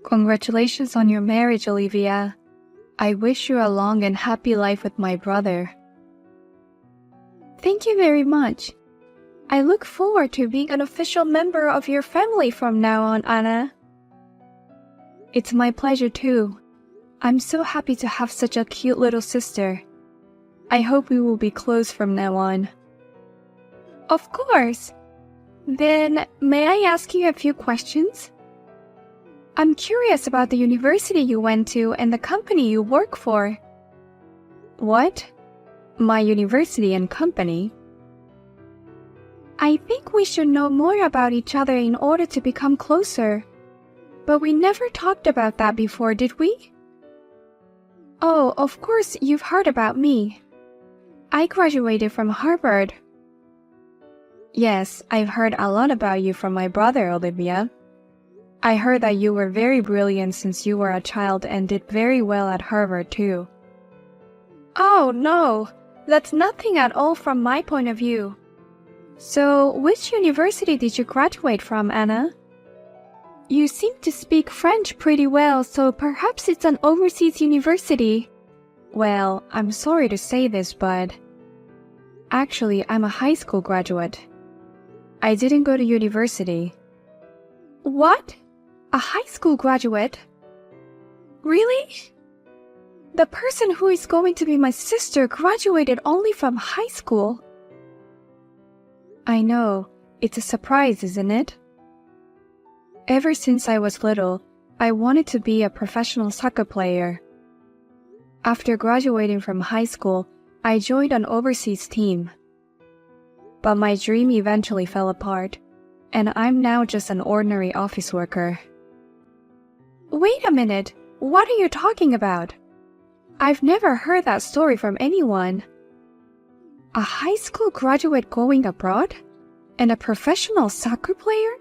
Congratulations on your marriage, Olivia. I wish you a long and happy life with my brother. Thank you very much. I look forward to being an official member of your family from now on, Anna. It's my pleasure too. I'm so happy to have such a cute little sister. I hope we will be close from now on. Of course. Then, may I ask you a few questions? I'm curious about the university you went to and the company you work for. What? My university and company? I think we should know more about each other in order to become closer. But we never talked about that before, did we? Oh, of course you've heard about me. I graduated from Harvard. Yes, I've heard a lot about you from my brother, Olivia. I heard that you were very brilliant since you were a child and did very well at Harvard too. Oh, no. That's nothing at all from my point of view. So, which university did you graduate from, Anna? You seem to speak French pretty well, so perhaps it's an overseas university. Well, I'm sorry to say this, but actually, I'm a high school graduate. I didn't go to university. What? A high school graduate? Really? The person who is going to be my sister graduated only from high school. I know. It's a surprise, isn't it? Ever since I was little, I wanted to be a professional soccer player. After graduating from high school, I joined an overseas team. But my dream eventually fell apart, and I'm now just an ordinary office worker. Wait a minute, what are you talking about? I've never heard that story from anyone. A high school graduate going abroad? And a professional soccer player?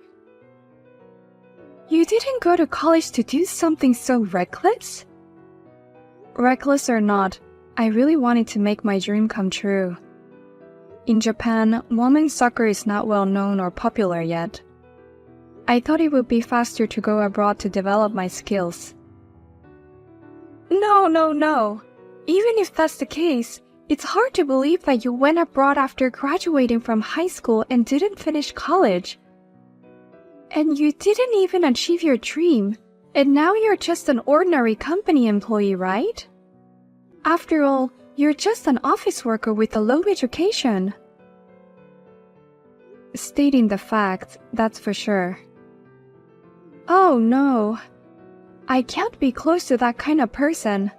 You didn't go to college to do something so reckless? Reckless or not, I really wanted to make my dream come true. In Japan, women's soccer is not well known or popular yet. I thought it would be faster to go abroad to develop my skills. No. Even if that's the case, it's hard to believe that you went abroad after graduating from high school and didn't finish college. And you didn't even achieve your dream, and now you're just an ordinary company employee, right? After all, you're just an office worker with a low education. Stating the fact, that's for sure. Oh no. I can't be close to that kind of person.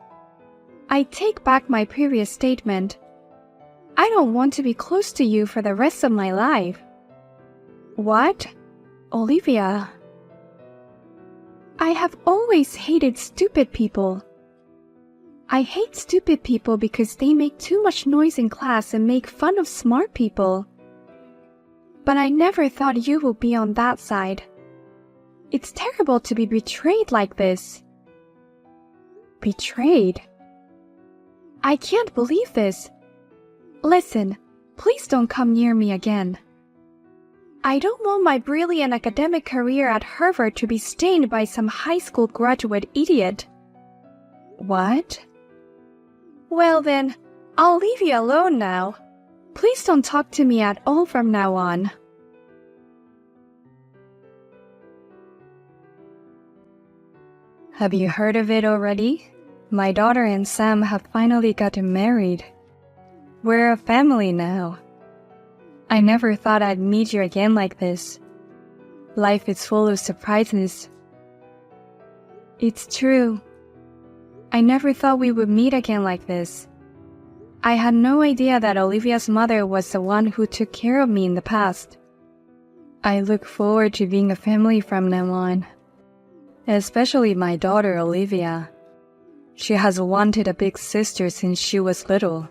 I take back my previous statement. I don't want to be close to you for the rest of my life. What? Olivia. I have always hated stupid people. I hate stupid people because they make too much noise in class and make fun of smart people. But I never thought you would be on that side. It's terrible to be betrayed like this. Betrayed? I can't believe this. Listen, please don't come near me again. I don't want my brilliant academic career at Harvard to be stained by some high school graduate idiot. What? Well then, I'll leave you alone now. Please don't talk to me at all from now on. Have you heard of it already? My daughter and Sam have finally gotten married. We're a family now. I never thought I'd meet you again like this. Life is full of surprises. It's true. I never thought we would meet again like this. I had no idea that Olivia's mother was the one who took care of me in the past. I look forward to being a family from now on. Especially my daughter, Olivia. She has wanted a big sister since she was little.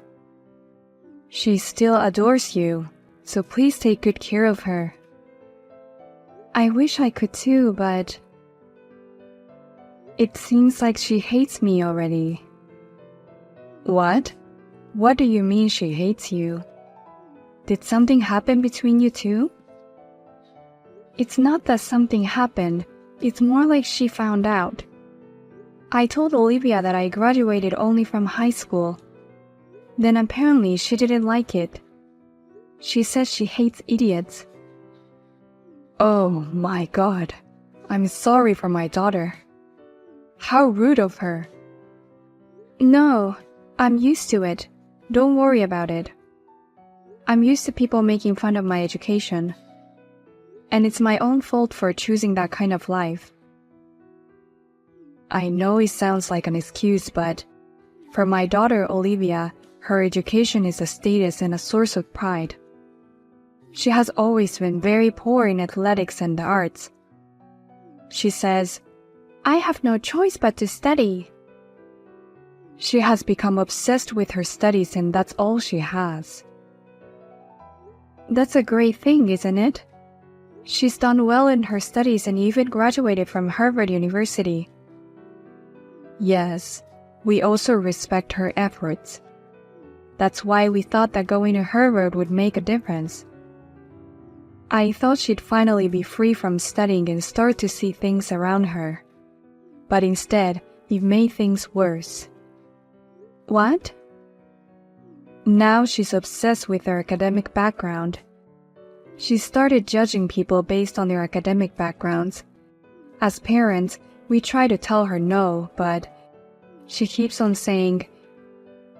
She still adores you, so please take good care of her. I wish I could too, but it seems like she hates me already. What? What do you mean she hates you? Did something happen between you two? It's not that something happened, It's more like she found out. I told Olivia that I graduated only from high school. Then apparently she didn't like it. She says she hates idiots. Oh my God. I'm sorry for my daughter. How rude of her. No, I'm used to it. Don't worry about it. I'm used to people making fun of my education. And it's my own fault for choosing that kind of life. I know it sounds like an excuse, but for my daughter Olivia, her education is a status and a source of pride. She has always been very poor in athletics and the arts. She says, I have no choice but to study. She has become obsessed with her studies and that's all she has. That's a great thing, isn't it? She's done well in her studies and even graduated from Harvard University. Yes, we also respect her efforts. That's why we thought that going to Harvard would make a difference. I thought she'd finally be free from studying and start to see things around her. But instead, you've made things worse. What? Now she's obsessed with her academic background. She started judging people based on their academic backgrounds. As parents, we try to tell her no, but she keeps on saying,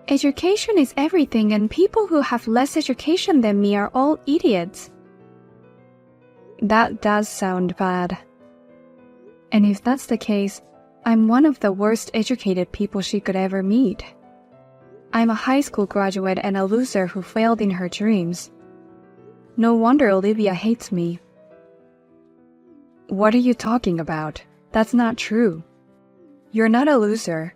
education is everything and people who have less education than me are all idiots. That does sound bad. And if that's the case, I'm one of the worst educated people she could ever meet. I'm a high school graduate and a loser who failed in her dreams. No wonder Olivia hates me. What are you talking about? That's not true. You're not a loser.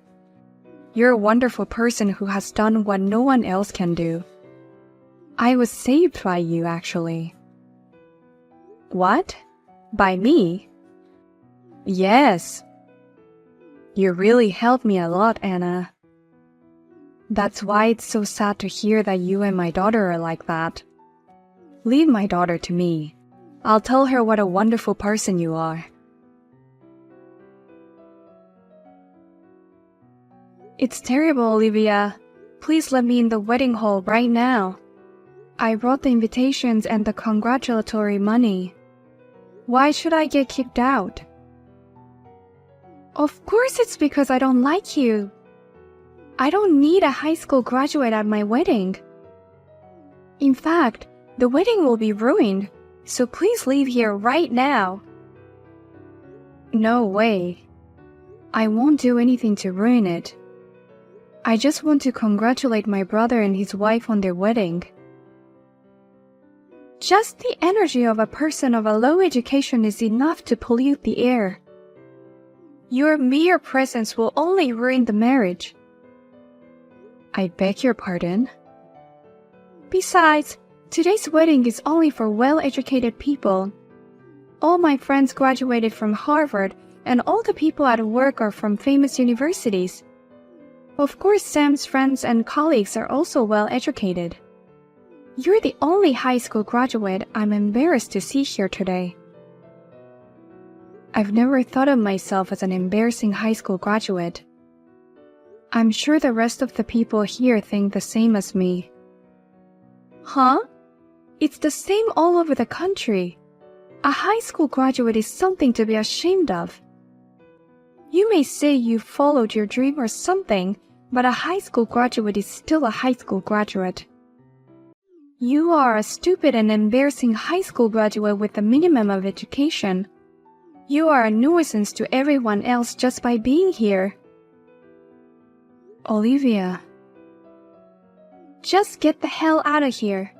You're a wonderful person who has done what no one else can do. I was saved by you, actually. What? By me? Yes. You really helped me a lot, Anna. That's why it's so sad to hear that you and my daughter are like that. Leave my daughter to me. I'll tell her what a wonderful person you are. It's terrible, Olivia. Please let me in the wedding hall right now. I brought the invitations and the congratulatory money. Why should I get kicked out? Of course it's because I don't like you. I don't need a high school graduate at my wedding. In fact, the wedding will be ruined, so please leave here right now. No way. I won't do anything to ruin it. I just want to congratulate my brother and his wife on their wedding. Just the energy of a person of a low education is enough to pollute the air. Your mere presence will only ruin the marriage. I beg your pardon? Besides, today's wedding is only for well-educated people. All my friends graduated from Harvard, and all the people at work are from famous universities. Of course, Sam's friends and colleagues are also well-educated. You're the only high school graduate I'm embarrassed to see here today. I've never thought of myself as an embarrassing high school graduate. I'm sure the rest of the people here think the same as me. Huh? It's the same all over the country. A high school graduate is something to be ashamed of. You may say you followed your dream or something, but a high school graduate is still a high school graduate. You are a stupid and embarrassing high school graduate with a minimum of education. You are a nuisance to everyone else just by being here. Olivia. Just get the hell out of here.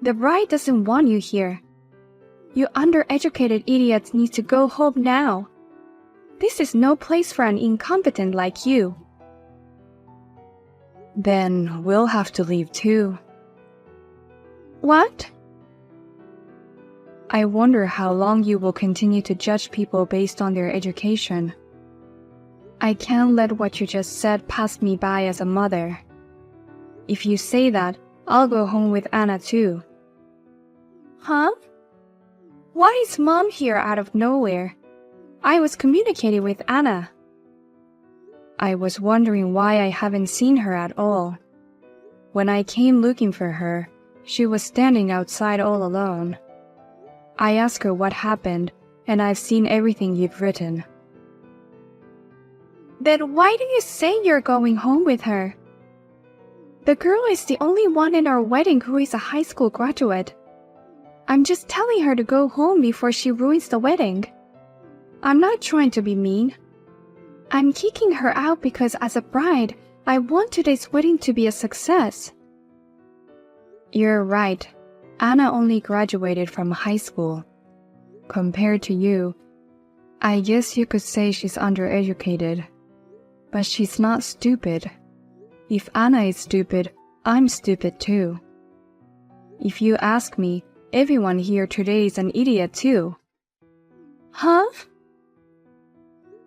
The bride doesn't want you here. You undereducated idiots need to go home now. This is no place for an incompetent like you. Then we'll have to leave too. What? I wonder how long you will continue to judge people based on their education. I can't let what you just said pass me by as a mother. If you say that, I'll go home with Anna too. Huh? Why is Mom here out of nowhere? I was communicating with Anna. I was wondering why I haven't seen her at all. When I came looking for her, she was standing outside all alone. I asked her what happened, and I've seen everything you've written. Then why do you say you're going home with her? The girl is the only one in our wedding who is a high school graduate. I'm just telling her to go home before she ruins the wedding. I'm not trying to be mean. I'm kicking her out because as a bride, I want today's wedding to be a success. You're right. Anna only graduated from high school. Compared to you, I guess you could say she's undereducated. But she's not stupid. If Anna is stupid, I'm stupid too. If you ask me, everyone here today is an idiot too. Huh?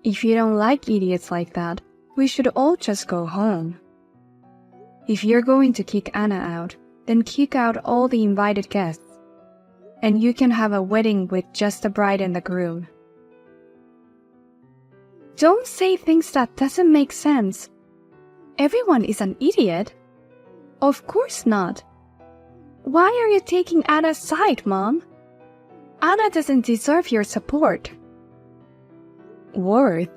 If you don't like idiots like that, we should all just go home. If you're going to kick Anna out, then kick out all the invited guests. And you can have a wedding with just the bride and the groom. Don't say things that doesn't make sense. Everyone is an idiot? Of course not. Why are you taking Anna's side, Mom? Anna doesn't deserve your support. Worth?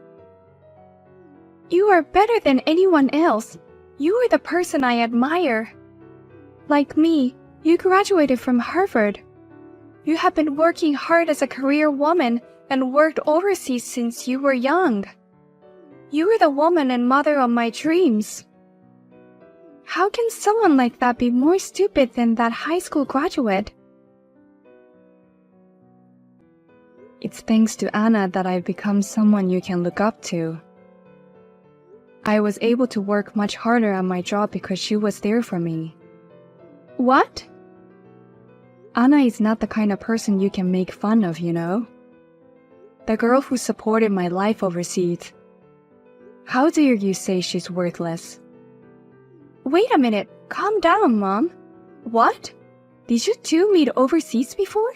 You are better than anyone else. You are the person I admire. Like me, you graduated from Harvard. You have been working hard as a career woman and worked overseas since you were young. You are the woman and mother of my dreams. How can someone like that be more stupid than that high school graduate? It's thanks to Anna that I've become someone you can look up to. I was able to work much harder at my job because she was there for me. What? Anna is not the kind of person you can make fun of, you know? The girl who supported my life overseas. How dare you say she's worthless? Wait a minute, calm down, Mom. What? Did you two meet overseas before?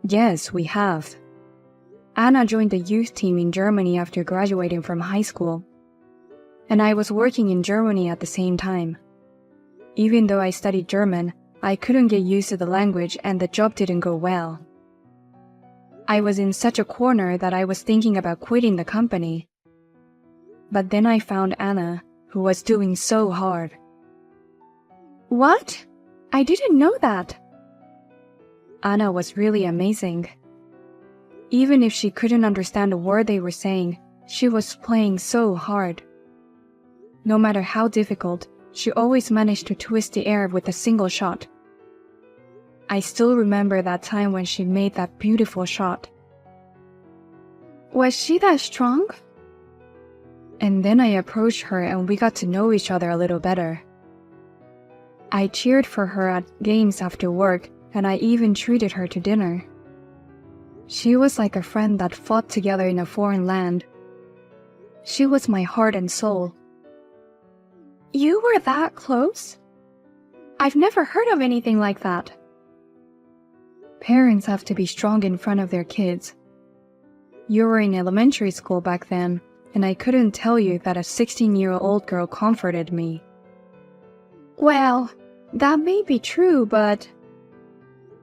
Yes, we have. Anna joined the youth team in Germany after graduating from high school. And I was working in Germany at the same time. Even though I studied German, I couldn't get used to the language and the job didn't go well. I was in such a corner that I was thinking about quitting the company. But then I found Anna, who was doing so hard. What? I didn't know that. Anna was really amazing. Even if she couldn't understand a word they were saying, she was playing so hard. No matter how difficult, she always managed to twist the air with a single shot. I still remember that time when she made that beautiful shot. Was she that strong? And then I approached her and we got to know each other a little better. I cheered for her at games after work, and I even treated her to dinner. She was like a friend that fought together in a foreign land. She was my heart and soul. You were that close? I've never heard of anything like that. Parents have to be strong in front of their kids. You were in elementary school back then, and I couldn't tell you that a 16-year-old girl comforted me. Well, that may be true, but...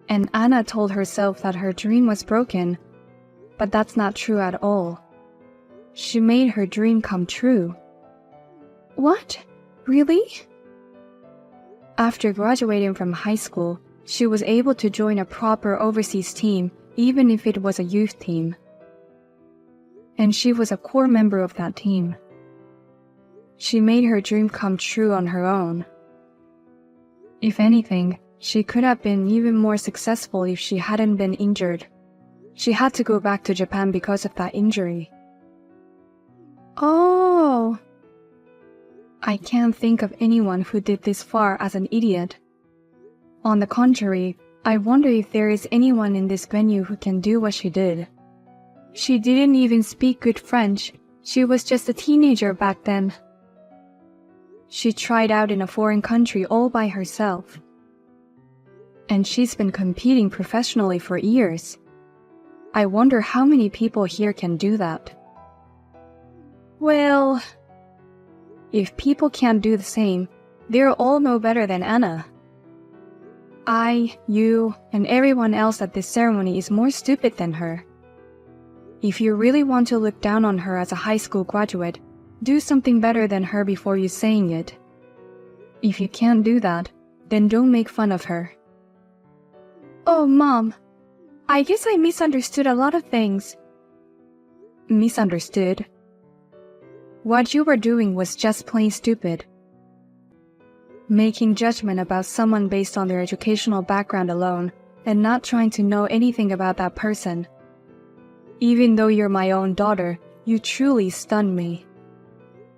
And Anna told herself that her dream was broken, but that's not true at all. She made her dream come true. What? Really? After graduating from high school, she was able to join a proper overseas team, even if it was a youth team. And she was a core member of that team. She made her dream come true on her own. If anything, she could have been even more successful if she hadn't been injured. She had to go back to Japan because of that injury. Oh. I can't think of anyone who did this far as an idiot. On the contrary, I wonder if there is anyone in this venue who can do what she did. She didn't even speak good French. She was just a teenager back then. She tried out in a foreign country all by herself. And she's been competing professionally for years. I wonder how many people here can do that. Well, if people can't do the same, they're all no better than Anna. I, you, and everyone else at this ceremony is more stupid than her. If you really want to look down on her as a high school graduate, do something better than her before you saying it. If you can't do that, then don't make fun of her. Oh, Mom, I guess I misunderstood a lot of things. Misunderstood? What you were doing was just plain stupid. Making judgment about someone based on their educational background alone and not trying to know anything about that person. Even though you're my own daughter, you truly stunned me.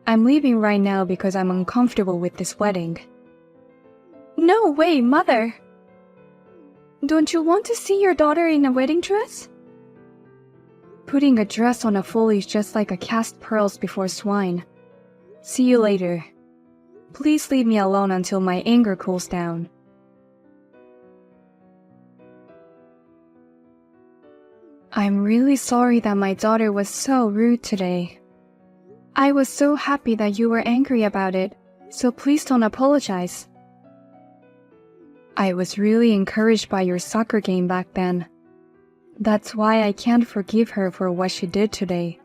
I'm leaving right now because I'm uncomfortable with this wedding. No way, Mother! Don't you want to see your daughter in a wedding dress? Putting a dress on a fool is just like a cast pearls before swine. See you later. Please leave me alone until my anger cools down. I'm really sorry that my daughter was so rude today. I was so happy that you were angry about it, so please don't apologize. I was really encouraged by your soccer game back then. That's why I can't forgive her for what she did today.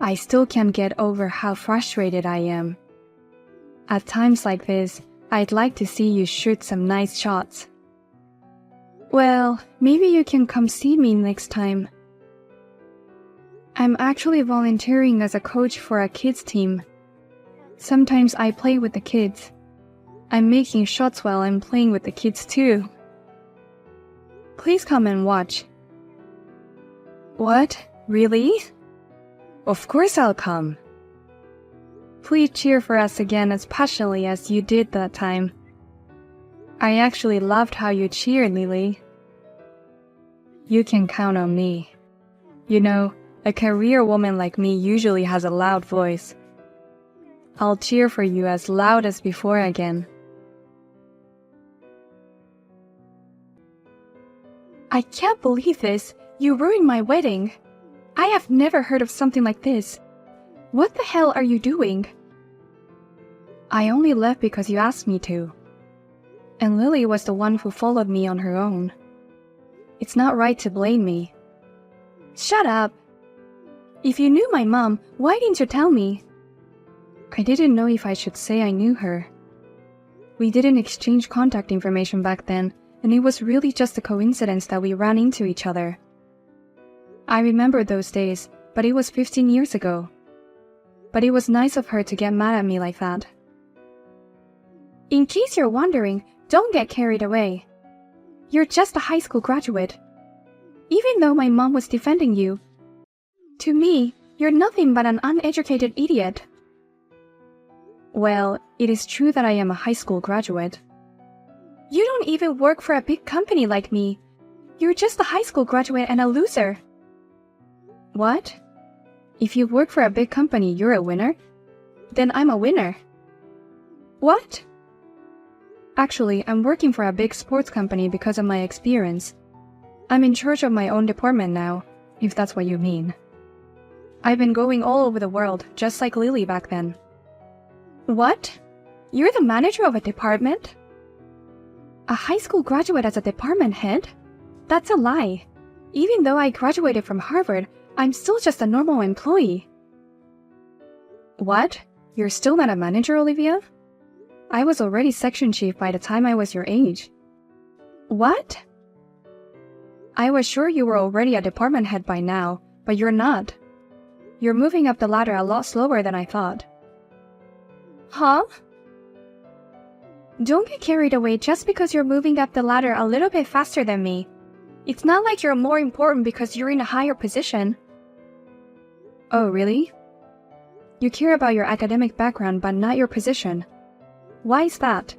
I still can't get over how frustrated I am. At times like this, I'd like to see you shoot some nice shots. Well, maybe you can come see me next time. I'm actually volunteering as a coach for a kids team. Sometimes I play with the kids. I'm making shots while I'm playing with the kids too. Please come and watch. What? Really? Of course I'll come. Please cheer for us again as passionately as you did that time. I actually loved how you cheered, Lily. You can count on me. You know, a career woman like me usually has a loud voice. I'll cheer for you as loud as before again. I can't believe this. You ruined my wedding. I have never heard of something like this. What the hell are you doing? I only left because you asked me to. And Lily was the one who followed me on her own. It's not right to blame me. Shut up. If you knew my mom, why didn't you tell me? I didn't know if I should say I knew her. We didn't exchange contact information back then, and it was really just a coincidence that we ran into each other. I remember those days, but it was 15 years ago. But it was nice of her to get mad at me like that. In case you're wondering, don't get carried away. You're just a high school graduate. Even though my mom was defending you, to me, you're nothing but an uneducated idiot. Well, it is true that I am a high school graduate. You don't even work for a big company like me. You're just a high school graduate and a loser. What? If you work for a big company, you're a winner? Then I'm a winner. What? Actually, I'm working for a big sports company because of my experience. I'm in charge of my own department now, if that's what you mean. I've been going all over the world, just like Lily back then. What? You're the manager of a department? A high school graduate as a department head? That's a lie. Even though I graduated from Harvard, I'm still just a normal employee. What? You're still not a manager, Olivia? I was already section chief by the time I was your age. What? I was sure you were already a department head by now, but you're not. You're moving up the ladder a lot slower than I thought. Huh? Don't get carried away just because you're moving up the ladder a little bit faster than me. It's not like you're more important because you're in a higher position. Oh, really? You care about your academic background but not your position. Why is that?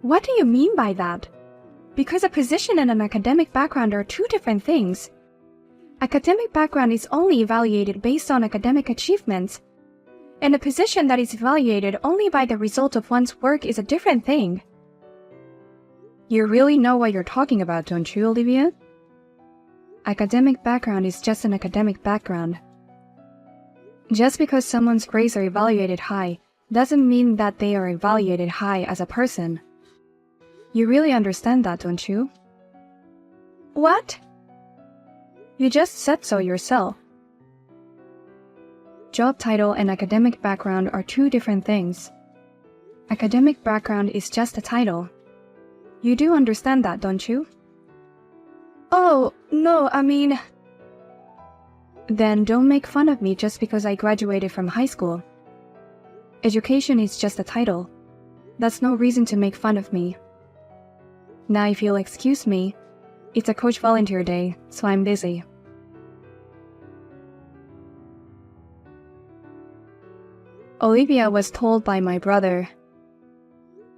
What do you mean by that? Because a position and an academic background are two different things. Academic background is only evaluated based on academic achievements, and a position that is evaluated only by the result of one's work is a different thing. You really know what you're talking about, don't you, Olivia? academic background is just an academic background. Just because someone's grades are evaluated high doesn't mean that they are evaluated high as a person. You really understand that, don't you? What? You just said so yourself. Job title and academic background are two different things. Academic background is just a title. You do understand that, don't you? Oh, no, I mean... Then don't make fun of me just because I graduated from high school. Education is just a title. That's no reason to make fun of me. Now if you'll excuse me, it's a coach volunteer day, so I'm busy. Olivia was told by my brother,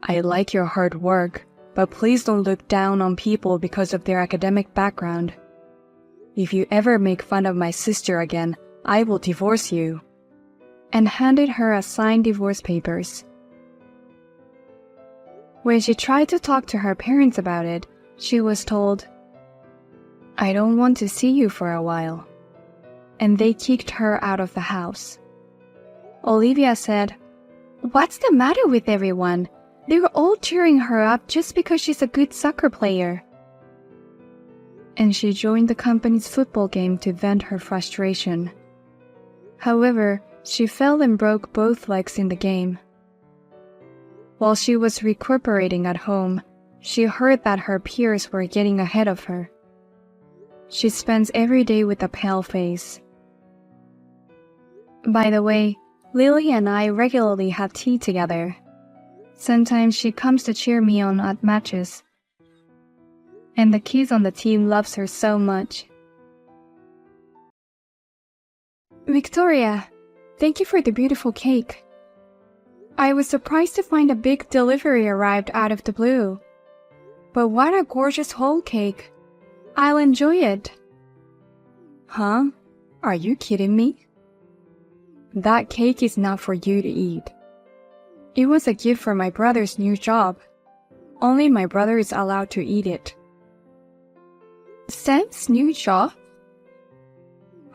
"I like your hard work, but please don't look down on people because of their academic background. If you ever make fun of my sister again, I will divorce you," and handed her a signed divorce papers. When she tried to talk to her parents about it, she was told, "I don't want to see you for a while," and they kicked her out of the house. Olivia said, "What's the matter with everyone? They're all cheering her up just because she's a good soccer player." And she joined the company's football game to vent her frustration. However, she fell and broke both legs in the game. While she was recuperating at home, she heard that her peers were getting ahead of her. She spends every day with a pale face. By the way, Lily and I regularly have tea together. Sometimes she comes to cheer me on at matches. And the kids on the team loves her so much. Victoria, thank you for the beautiful cake. I was surprised to find a big delivery arrived out of the blue. But what a gorgeous whole cake. I'll enjoy it. Huh? Are you kidding me? That cake is not for you to eat. It was a gift for my brother's new job. Only my brother is allowed to eat it. Sam's new job?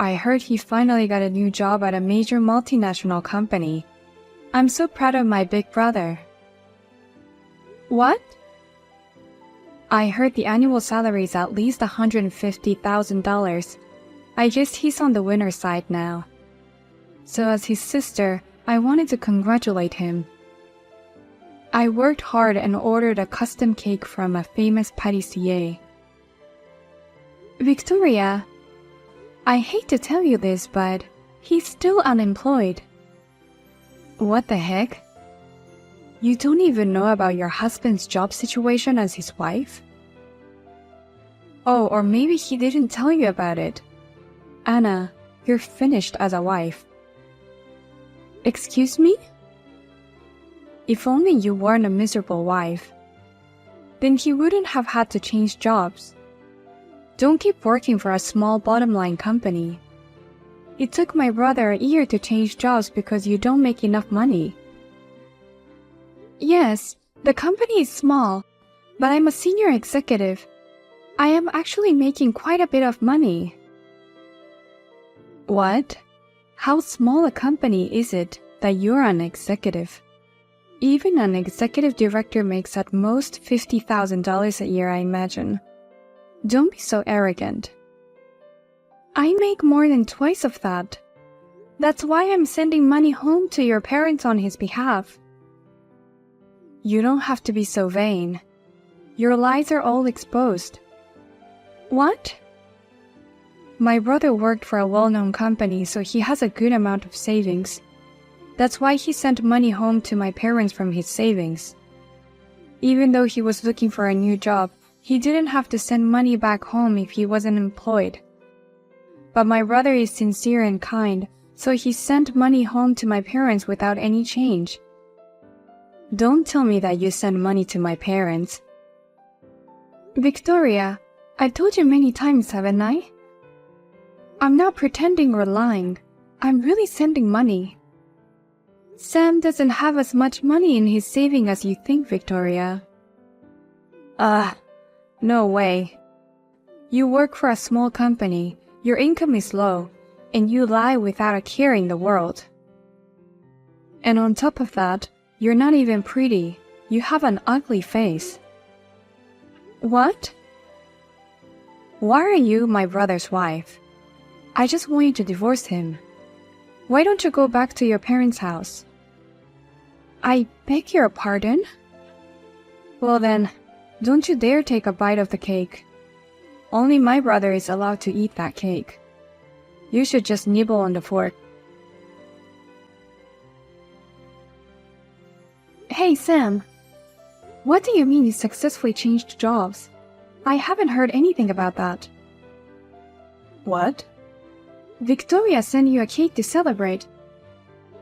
I heard he finally got a new job at a major multinational company. I'm so proud of my big brother. What? I heard the annual salary is at least $150,000. I guess he's on the winner's side now. So as his sister, I wanted to congratulate him. I worked hard and ordered a custom cake from a famous pâtissier. Victoria, I hate to tell you this, but he's still unemployed. What the heck? You don't even know about your husband's job situation as his wife? Oh, or maybe he didn't tell you about it. Anna, you're finished as a wife. Excuse me? If only you weren't a miserable wife. Then he wouldn't have had to change jobs. Don't keep working for a small bottom-line company. It took my brother a year to change jobs because you don't make enough money. Yes, the company is small, but I'm a senior executive. I am actually making quite a bit of money. What? How small a company is it that you're an executive? Even an executive director makes at most $50,000 a year, I imagine. Don't be so arrogant. I make more than twice of that. That's why I'm sending money home to your parents on his behalf. You don't have to be so vain. Your lies are all exposed. What? My brother worked for a well-known company, so he has a good amount of savings. That's why he sent money home to my parents from his savings. Even though he was looking for a new job, he didn't have to send money back home if he wasn't employed. But my brother is sincere and kind, so he sent money home to my parents without any change. Don't tell me that you send money to my parents. Victoria, I told you many times, haven't I? I'm not pretending or lying. I'm really sending money. Sam doesn't have as much money in his saving as you think, Victoria. No way. You work for a small company, your income is low, and you lie without a care in the world. And on top of that, you're not even pretty. You have an ugly face. What? Why are you my brother's wife? I just want you to divorce him. Why don't you go back to your parents' house? I beg your pardon? Well then, don't you dare take a bite of the cake. Only my brother is allowed to eat that cake. You should just nibble on the fork. Hey Sam, what do you mean you successfully changed jobs? I haven't heard anything about that. What? Victoria sent you a cake to celebrate.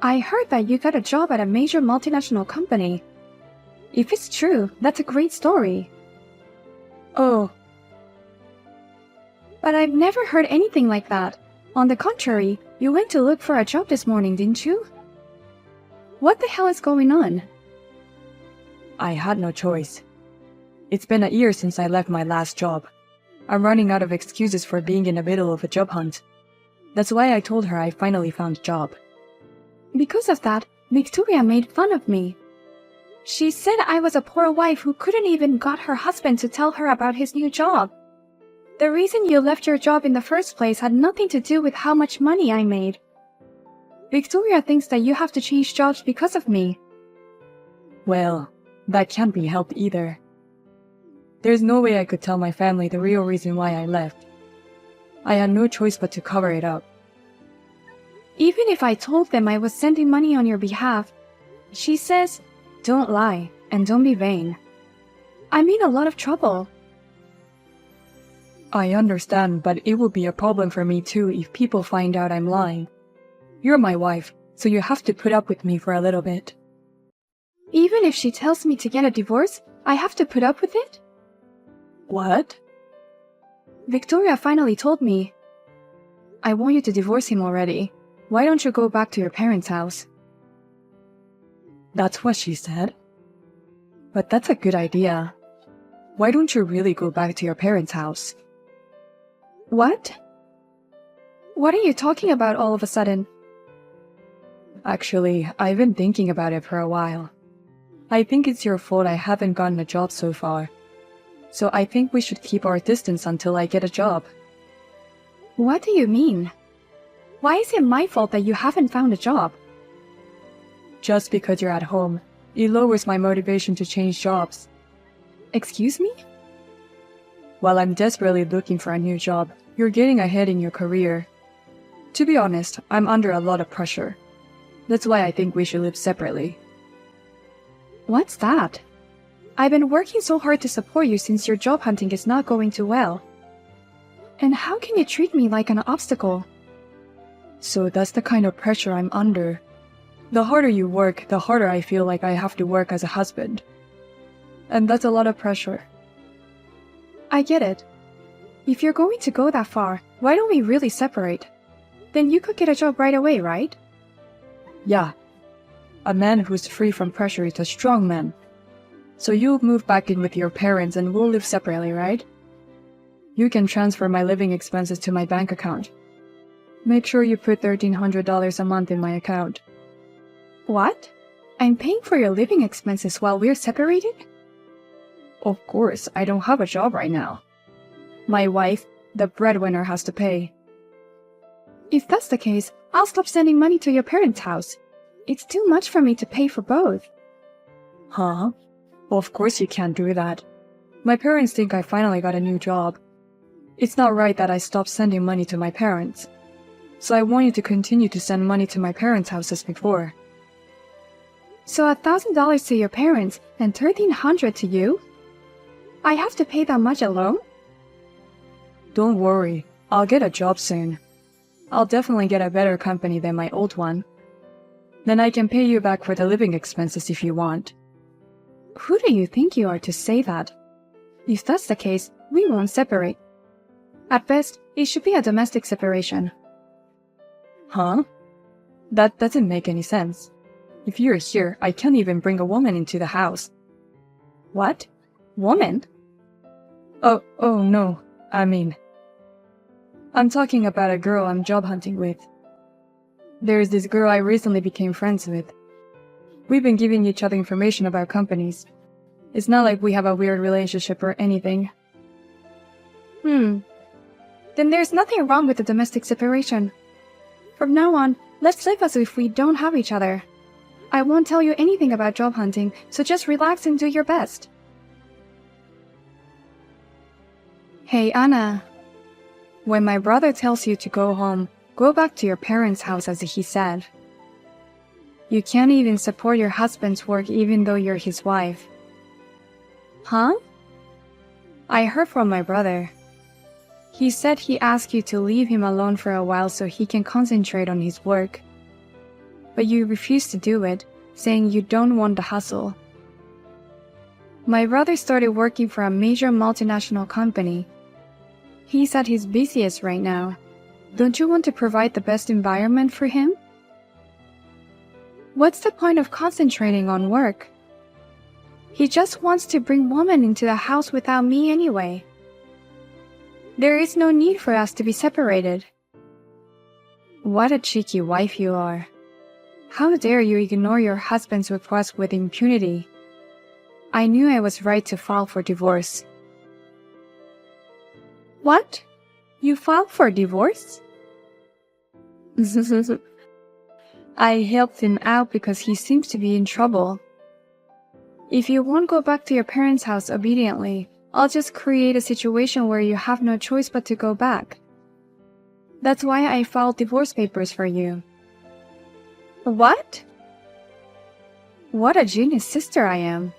I heard that you got a job at a major multinational company. If it's true, that's a great story. Oh. But I've never heard anything like that. On the contrary, you went to look for a job this morning, didn't you? What the hell is going on? I had no choice. It's been a year since I left my last job. I'm running out of excuses for being in the middle of a job hunt. That's why I told her I finally found a job. Because of that, Victoria made fun of me. She said I was a poor wife who couldn't even got her husband to tell her about his new job. The reason you left your job in the first place had nothing to do with how much money I made. Victoria thinks that you have to change jobs because of me. Well, that can't be helped either. There's no way I could tell my family the real reason why I left. I had no choice but to cover it up. Even if I told them I was sending money on your behalf, she says, don't lie and don't be vain. I'm in a lot of trouble. I understand, but it will be a problem for me too if people find out I'm lying. You're my wife, so you have to put up with me for a little bit. Even if she tells me to get a divorce, I have to put up with it? What? Victoria finally told me. I want you to divorce him already. Why don't you go back to your parents' house? That's what she said? But that's a good idea. Why don't you really go back to your parents' house? What? What are you talking about all of a sudden? Actually, I've been thinking about it for a while. I think it's your fault I haven't gotten a job so far. So I think we should keep our distance until I get a job. What do you mean? Why is it my fault that you haven't found a job? Just because you're at home, it lowers my motivation to change jobs. Excuse me? While I'm desperately looking for a new job, you're getting ahead in your career. To be honest, I'm under a lot of pressure. That's why I think we should live separately. What's that? I've been working so hard to support you since your job hunting is not going too well. And how can you treat me like an obstacle? So that's the kind of pressure I'm under. The harder you work, the harder I feel like I have to work as a husband. And that's a lot of pressure. I get it. If you're going to go that far, why don't we really separate? Then you could get a job right away, right? Yeah. A man who's free from pressure is a strong man. So you'll move back in with your parents and we'll live separately, right? You can transfer my living expenses to my bank account. Make sure you put $1,300 a month in my account. What? I'm paying for your living expenses while we're separated? Of course, I don't have a job right now. My wife, the breadwinner, has to pay. If that's the case, I'll stop sending money to your parents' house. It's too much for me to pay for both. Huh? Well, of course you can't do that. My parents think I finally got a new job. It's not right that I stop sending money to my parents. So I want you to continue to send money to my parents' house as before. So $1,000 to your parents and $1,300 to you? I have to pay that much alone? Don't worry, I'll get a job soon. I'll definitely get a better company than my old one. Then I can pay you back for the living expenses if you want. Who do you think you are to say that? If that's the case, we won't separate. At best, it should be a domestic separation. Huh? That doesn't make any sense. If you're here, I can't even bring a woman into the house. What? Woman? Oh no. I mean, I'm talking about a girl I'm job hunting with. There's this girl I recently became friends with. We've been giving each other information about companies. It's not like we have a weird relationship or anything. Then there's nothing wrong with the domestic separation. From now on, let's live as if we don't have each other. I won't tell you anything about job hunting, so just relax and do your best. Hey, Anna. When my brother tells you to go home, go back to your parents' house as he said. You can't even support your husband's work even though you're his wife. Huh? I heard from my brother. He said he asked you to leave him alone for a while so he can concentrate on his work. But you refused to do it, saying you don't want the hustle. My brother started working for a major multinational company. He's at his busiest right now. Don't you want to provide the best environment for him? What's the point of concentrating on work? He just wants to bring women into the house without me anyway. There is no need for us to be separated. What a cheeky wife you are. How dare you ignore your husband's request with impunity? I knew I was right to file for divorce. What? You filed for divorce? I helped him out because he seems to be in trouble. If you won't go back to your parents' house obediently, I'll just create a situation where you have no choice but to go back. That's why I filed divorce papers for you. What? What a genius sister I am.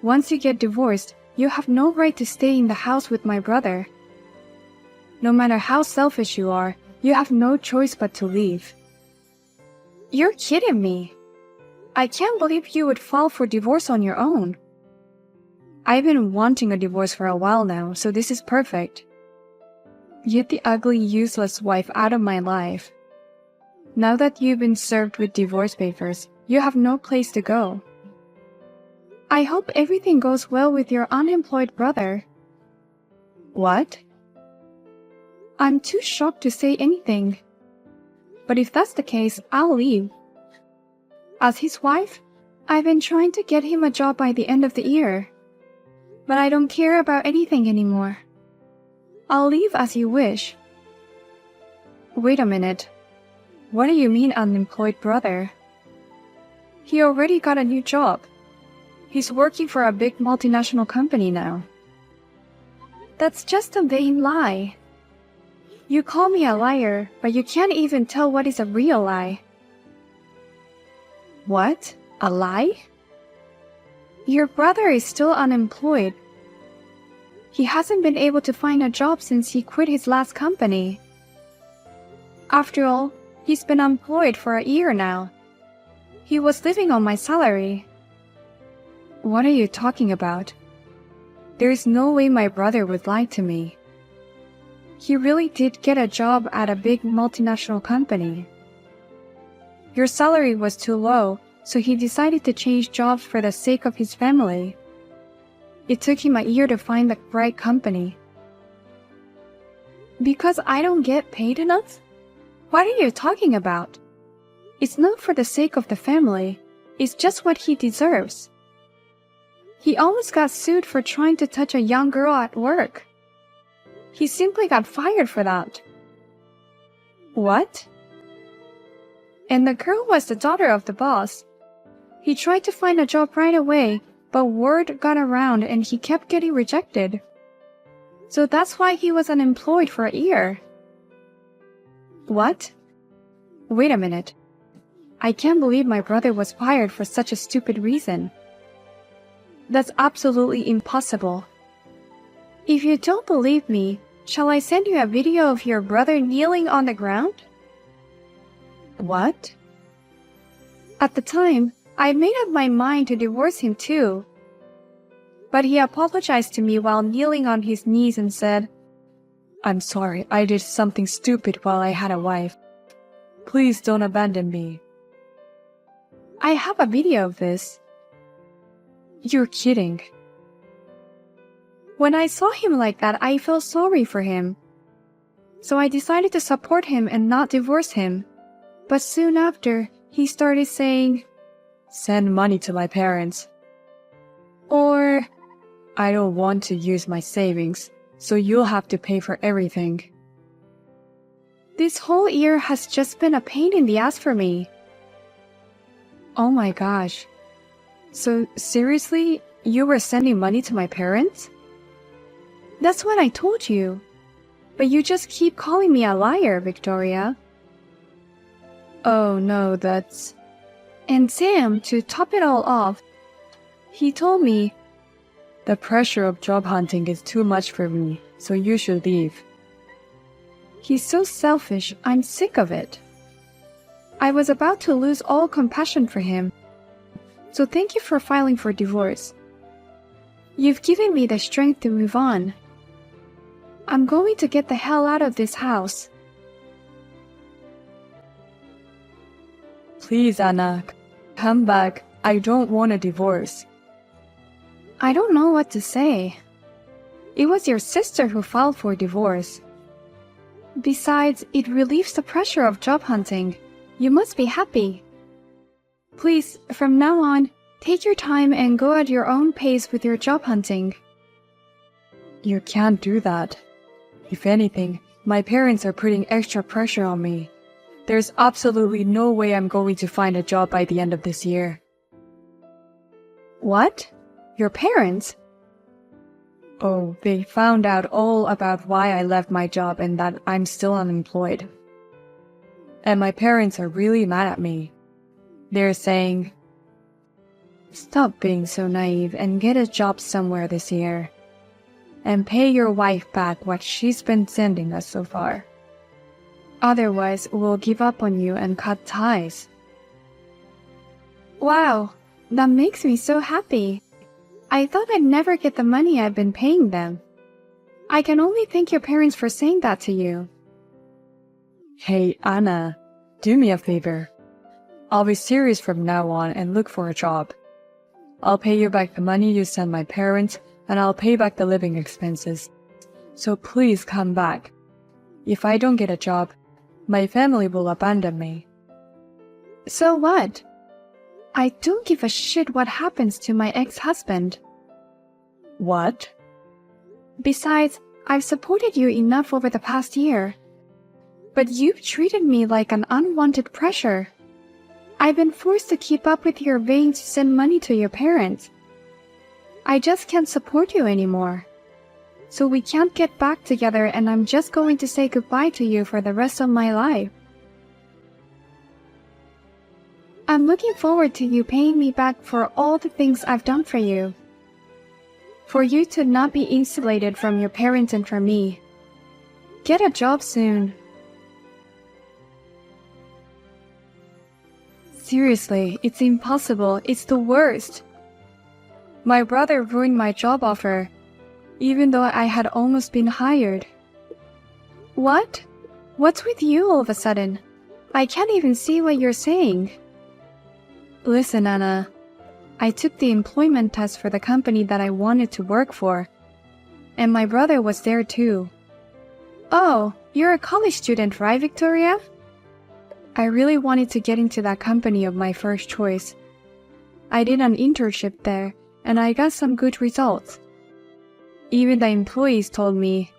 Once you get divorced, you have no right to stay in the house with my brother. No matter how selfish you are, you have no choice but to leave. You're kidding me. I can't believe you would file for divorce on your own. I've been wanting a divorce for a while now, so this is perfect. Get the ugly, useless wife out of my life. Now that you've been served with divorce papers, you have no place to go. I hope everything goes well with your unemployed brother. What? I'm too shocked to say anything. But if that's the case, I'll leave. As his wife, I've been trying to get him a job by the end of the year. But I don't care about anything anymore. I'll leave as you wish. Wait a minute. What do you mean unemployed brother? He already got a new job. He's working for a big multinational company now. That's just a vain lie. You call me a liar, but you can't even tell what is a real lie. What? A lie? Your brother is still unemployed. He hasn't been able to find a job since he quit his last company. After all, he's been employed for a year now. He was living on my salary. What are you talking about? There is no way my brother would lie to me. He really did get a job at a big multinational company. Your salary was too low, so he decided to change jobs for the sake of his family. It took him a year to find the right company. Because I don't get paid enough? What are you talking about? It's not for the sake of the family. It's just what he deserves. He almost got sued for trying to touch a young girl at work. He simply got fired for that. What? And the girl was the daughter of the boss. He tried to find a job right away, but word got around and he kept getting rejected. So that's why he was unemployed for a year. What? Wait a minute. I can't believe my brother was fired for such a stupid reason. That's absolutely impossible. If you don't believe me, shall I send you a video of your brother kneeling on the ground? What? At the time, I made up my mind to divorce him too. But he apologized to me while kneeling on his knees and said, I'm sorry, I did something stupid while I had a wife. Please don't abandon me. I have a video of this. You're kidding. When I saw him like that, I felt sorry for him. So I decided to support him and not divorce him. But soon after, he started saying, Send money to my parents. or, I don't want to use my savings, so you'll have to pay for everything. this whole year has just been a pain in the ass for me. Oh my gosh. So seriously, you were sending money to my parents? That's what I told you. But you just keep calling me a liar, Victoria. Oh no, that's... And Sam, to top it all off, he told me, The pressure of job hunting is too much for me, so you should leave. he's so selfish, I'm sick of it. I was about to lose all compassion for him. So thank you for filing for divorce. You've given me the strength to move on. I'm going to get the hell out of this house. Please, Anna, come back. I don't want a divorce. I don't know what to say. It was your sister who filed for divorce. Besides, it relieves the pressure of job hunting. You must be happy. Please, from now on, take your time and go at your own pace with your job hunting. You can't do that. If anything, my parents are putting extra pressure on me. There's absolutely no way I'm going to find a job by the end of this year. What? Your parents? Oh, they found out all about why I left my job and that I'm still unemployed. And my parents are really mad at me. They're saying, Stop being so naive and get a job somewhere this year. And pay your wife back what she's been sending us so far. Otherwise, we'll give up on you and cut ties. Wow, that makes me so happy. I thought I'd never get the money I've been paying them. I can only thank your parents for saying that to you. Hey, Anna, do me a favor. I'll be serious from now on and look for a job. I'll pay you back the money you sent my parents, and I'll pay back the living expenses. So please come back. If I don't get a job, my family will abandon me. So what? I don't give a shit what happens to my ex-husband. What? Besides, I've supported you enough over the past year. But you've treated me like an unwanted pressure. I've been forced to keep up with your vein to send money to your parents. I just can't support you anymore. So we can't get back together, and I'm just going to say goodbye to you for the rest of my life. I'm looking forward to you paying me back for all the things I've done for you. For you to not be insulated from your parents and from me. Get a job soon. Seriously, it's impossible. It's the worst. My brother ruined my job offer, even though I had almost been hired. What? What's with you all of a sudden? I can't even see what you're saying. Listen, Anna. I took the employment test for the company that I wanted to work for, and my brother was there too. Oh, you're a college student, right, Victoria? I really wanted to get into that company of my first choice. I did an internship there, and I got some good results. Even the employees told me,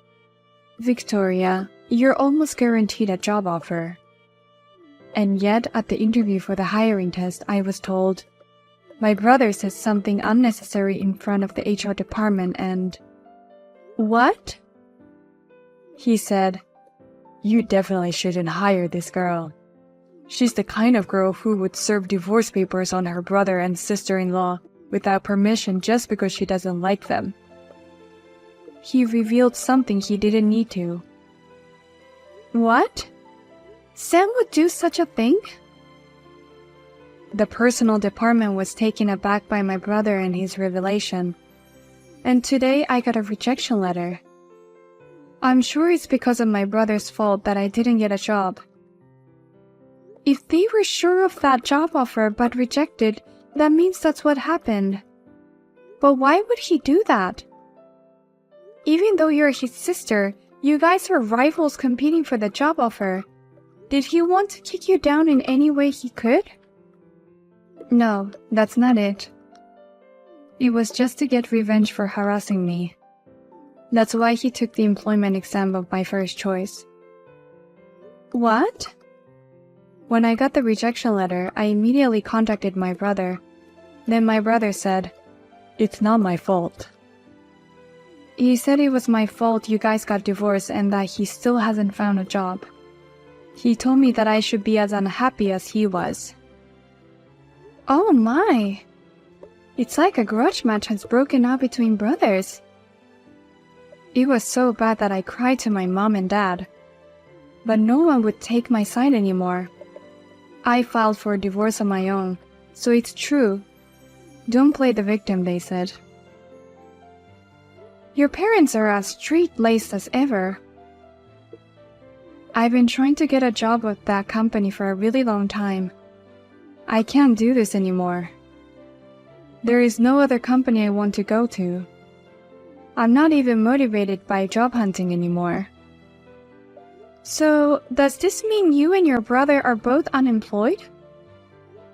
Victoria, you're almost guaranteed a job offer. And yet, at the interview for the hiring test, I was told, my brother said something unnecessary in front of the HR department and... What? He said, you definitely shouldn't hire this girl. She's the kind of girl who would serve divorce papers on her brother and sister-in-law without permission just because she doesn't like them. He revealed something he didn't need to. What? Sam would do such a thing? The personal department was taken aback by my brother and his revelation. And today I got a rejection letter. I'm sure it's because of my brother's fault that I didn't get a job. If they were sure of that job offer but rejected, that means that's what happened. But why would he do that? Even though you're his sister, You guys were rivals competing for the job offer. Did he want to kick you down in any way he could? No, that's not it. It was just to get revenge for harassing me. That's why he took the employment exam of my first choice. What? When I got the rejection letter, I immediately contacted my brother. Then my brother said, "It's not my fault." He said it was my fault you guys got divorced and that he still hasn't found a job. He told me that I should be as unhappy as he was. Oh my! It's like a grudge match has broken out between brothers. It was so bad that I cried to my mom and dad. But no one would take my side anymore. I filed for a divorce on my own, so it's true. Don't play the victim, they said. Your parents are as straight-laced as ever. I've been trying to get a job with that company for a really long time. I can't do this anymore. There is no other company I want to go to. I'm not even motivated by job hunting anymore. So, does this mean you and your brother are both unemployed?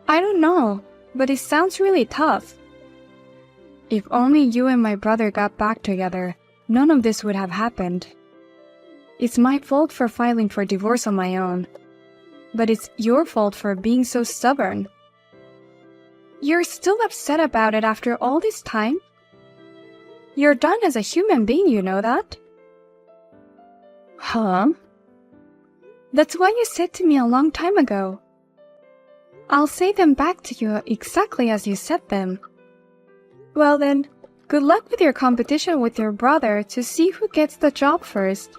I don't know, but it sounds really tough. If only you and my brother got back together, none of this would have happened. It's my fault for filing for divorce on my own. But it's your fault for being so stubborn. You're still upset about it after all this time? You're done as a human being, you know that? Huh? That's what you said to me a long time ago. I'll say them back to you exactly as you said them. Well then, good luck with your competition with your brother to see who gets the job first.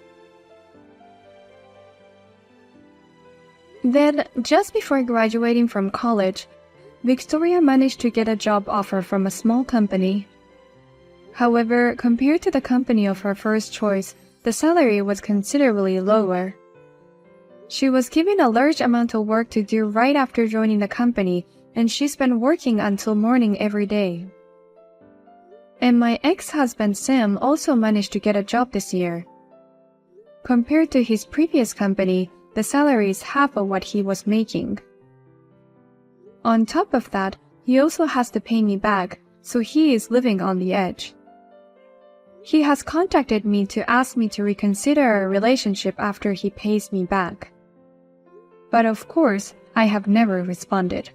Then, just before graduating from college, Victoria managed to get a job offer from a small company. However, compared to the company of her first choice, the salary was considerably lower. She was given a large amount of work to do right after joining the company, and she's been working until morning every day. And my ex-husband Sam also managed to get a job this year. Compared to his previous company, the salary is half of what he was making. On top of that, he also has to pay me back, so he is living on the edge. He has contacted me to ask me to reconsider our relationship after he pays me back. But of course, I have never responded.